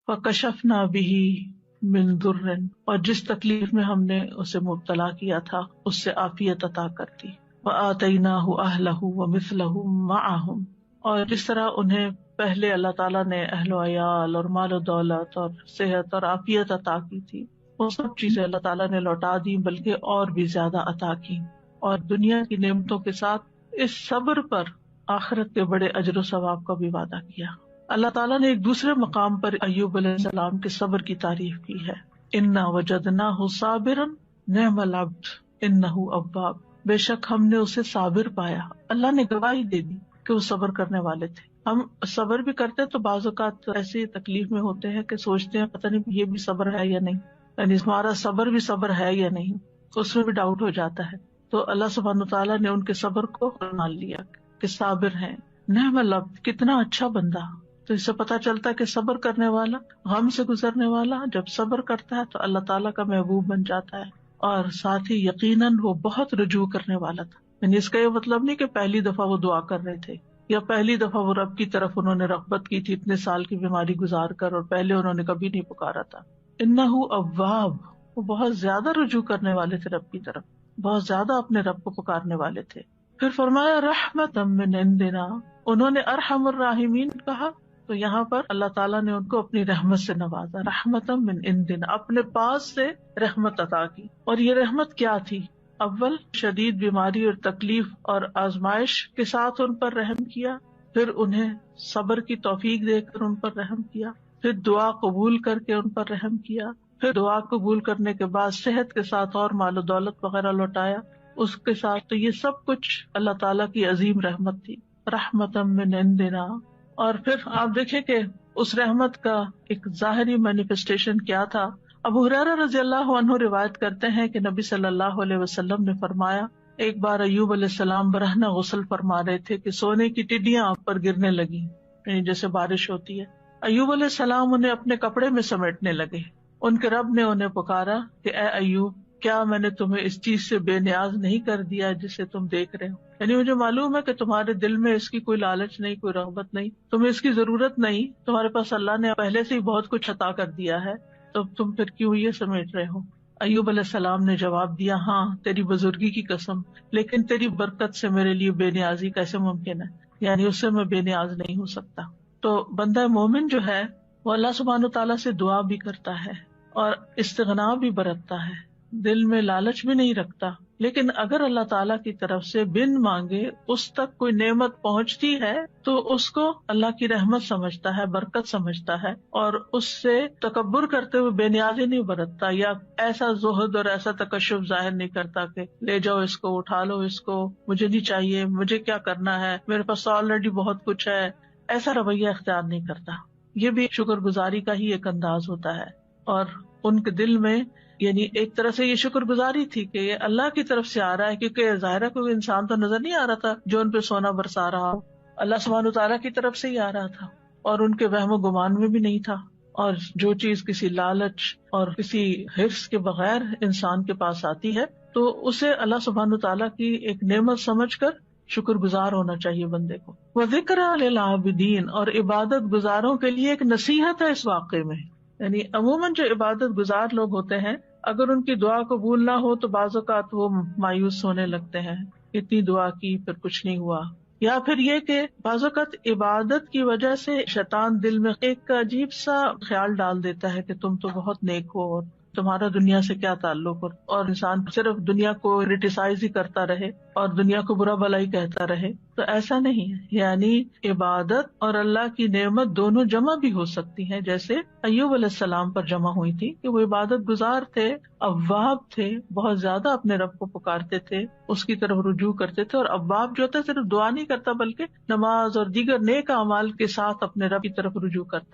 فکشفنا بہ من ضر، اور جس تکلیف میں ہم نے اسے مبتلا کیا تھا اس سے عافیت عطا کر دی. وآتیناہ اہلہ ومثلہم معہم، اور جس طرح انہیں پہلے اللہ تعالیٰ نے اہل و عیال اور مال و دولت اور صحت اور عافیت عطا کی تھی، وہ سب چیزیں اللہ تعالیٰ نے لوٹا دی، بلکہ اور بھی زیادہ عطا کی. اور دنیا کی نعمتوں کے ساتھ اس صبر پر آخرت کے بڑے اجر و ثواب کا بھی وعدہ کیا. اللہ تعالیٰ نے ایک دوسرے مقام پر ایوب علیہ السلام کے صبر کی تعریف کی ہے. انا وجدناہ صابرا نعم العبد انہ اواب، بے شک ہم نے اسے صابر پایا. اللہ نے گواہی دے دی کہ وہ صبر کرنے والے تھے. ہم صبر بھی کرتے تو بعض اوقات ایسی تکلیف میں ہوتے ہیں کہ سوچتے ہیں پتہ نہیں یہ بھی صبر ہے یا نہیں، یعنی ہمارا صبر بھی صبر ہے یا نہیں، اس میں بھی ڈاؤٹ ہو جاتا ہے. تو اللہ سبحانہ تعالیٰ نے ان کے صبر کو مان لیا کہ صابر ہیں. نعم العبد، کتنا اچھا بندہ. تو اس سے پتہ چلتا ہے کہ صبر کرنے والا، غم سے گزرنے والا جب صبر کرتا ہے تو اللہ تعالیٰ کا محبوب بن جاتا ہے. اور ساتھ ہی یقیناً وہ بہت رجوع کرنے والا تھا. یعنی اس کا یہ مطلب نہیں کہ پہلی دفعہ وہ دعا کر رہے تھے یا پہلی دفعہ وہ رب کی طرف انہوں نے رغبت کی تھی اتنے سال کی بیماری گزار کر، اور پہلے انہوں نے کبھی نہیں پکارا تھا. انہ اواب، وہ بہت زیادہ رجوع کرنے والے تھے رب کی طرف، بہت زیادہ اپنے رب کو پکارنے والے تھے. پھر فرمایا رحمتا من عندنا، انہوں نے ارحم الراحمین کہا تو یہاں پر اللہ تعالیٰ نے ان کو اپنی رحمت سے نوازا. رحمتا من عندنا، اپنے پاس سے رحمت عطا کی. اور یہ رحمت کیا تھی؟ اول شدید بیماری اور تکلیف اور آزمائش کے ساتھ ان پر رحم کیا، پھر انہیں صبر کی توفیق دے کر ان پر رحم کیا، پھر دعا قبول کر کے ان پر رحم کیا، پھر دعا قبول کرنے کے بعد صحت کے ساتھ اور مال و دولت وغیرہ لوٹایا اس کے ساتھ. تو یہ سب کچھ اللہ تعالیٰ کی عظیم رحمت تھی، رحمتا من عندنا. اور پھر آپ دیکھیں کہ اس رحمت کا ایک ظاہری مینیفیسٹیشن کیا تھا. ابو ہریرہ رضی اللہ عنہ روایت کرتے ہیں کہ نبی صلی اللہ علیہ وسلم نے فرمایا، ایک بار ایوب علیہ السلام برہنہ غسل فرما رہے تھے کہ سونے کی ٹڈیاں آپ پر گرنے لگی، یعنی جیسے بارش ہوتی ہے. ایوب علیہ السلام انہیں اپنے کپڑے میں سمیٹنے لگے. ان کے رب نے انہیں پکارا کہ اے ایوب، کیا میں نے تمہیں اس چیز سے بے نیاز نہیں کر دیا جسے تم دیکھ رہے ہو؟ یعنی مجھے معلوم ہے کہ تمہارے دل میں اس کی کوئی لالچ نہیں، کوئی رغبت نہیں، تمہیں اس کی ضرورت نہیں، تمہارے پاس اللہ نے پہلے سے ہی بہت کچھ عطا کر دیا ہے، تو تم پھر کیوں یہ سمیٹ رہے ہو؟ ایوب علیہ السلام نے جواب دیا، ہاں تیری بزرگی کی قسم، لیکن تیری برکت سے میرے لیے بے نیازی کیسے ممکن ہے، یعنی اس سے میں بے نیاز نہیں ہو سکتا. تو بندہ مومن جو ہے وہ اللہ سبحانہ تعالیٰ سے دعا بھی کرتا ہے اور استغنا بھی برتتا ہے، دل میں لالچ بھی نہیں رکھتا. لیکن اگر اللہ تعالیٰ کی طرف سے بن مانگے اس تک کوئی نعمت پہنچتی ہے تو اس کو اللہ کی رحمت سمجھتا ہے، برکت سمجھتا ہے، اور اس سے تکبر کرتے ہوئے بے نیازی نہیں برتتا یا ایسا زہد اور ایسا تکشف ظاہر نہیں کرتا کہ لے جاؤ اس کو، اٹھا لو اس کو، مجھے نہیں چاہیے، مجھے کیا کرنا ہے، میرے پاس آلریڈی بہت کچھ ہے. ایسا رویہ اختیار نہیں کرتا. یہ بھی شکر گزاری کا ہی ایک انداز ہوتا ہے. اور ان کے دل میں یعنی ایک طرح سے یہ شکر گزاری تھی کہ یہ اللہ کی طرف سے آ رہا ہے، کیونکہ ظاہرہ کوئی انسان تو نظر نہیں آ رہا تھا جو ان پہ سونا برسا رہا ہو، اللہ سبحانہ تعالیٰ کی طرف سے ہی آ رہا تھا، اور ان کے وہم و گمان میں بھی نہیں تھا. اور جو چیز کسی لالچ اور کسی حرص کے بغیر انسان کے پاس آتی ہے تو اسے اللہ سبحانہ تعالیٰ کی ایک نعمت سمجھ کر شکر گزار ہونا چاہیے بندے کو. وَذِكْرَىٰ لِلْعَابِدِينَ، اور عبادت گزاروں کے لیے ایک نصیحت ہے اس واقعے میں. یعنی عموماً جو عبادت گزار لوگ ہوتے ہیں اگر ان کی دعا قبول نہ ہو تو بعض اوقات وہ مایوس ہونے لگتے ہیں، اتنی دعا کی پھر کچھ نہیں ہوا. یا پھر یہ کہ بعض اوقات عبادت کی وجہ سے شیطان دل میں ایک عجیب سا خیال ڈال دیتا ہے کہ تم تو بہت نیک ہو اور تمہارا دنیا سے کیا تعلق، اور انسان صرف دنیا کو کریٹیسائز ہی کرتا رہے اور دنیا کو برا بھلا ہی کہتا رہے. تو ایسا نہیں ہے، یعنی عبادت اور اللہ کی نعمت دونوں جمع بھی ہو سکتی ہیں، جیسے ایوب علیہ السلام پر جمع ہوئی تھی کہ وہ عبادت گزار تھے، اواب تھے، بہت زیادہ اپنے رب کو پکارتے تھے، اس کی طرف رجوع کرتے تھے. اور اواب جو ہوتا ہے صرف دعا نہیں کرتا بلکہ نماز اور دیگر نیک اعمال کے ساتھ اپنے رب کی طرف رجوع کرتا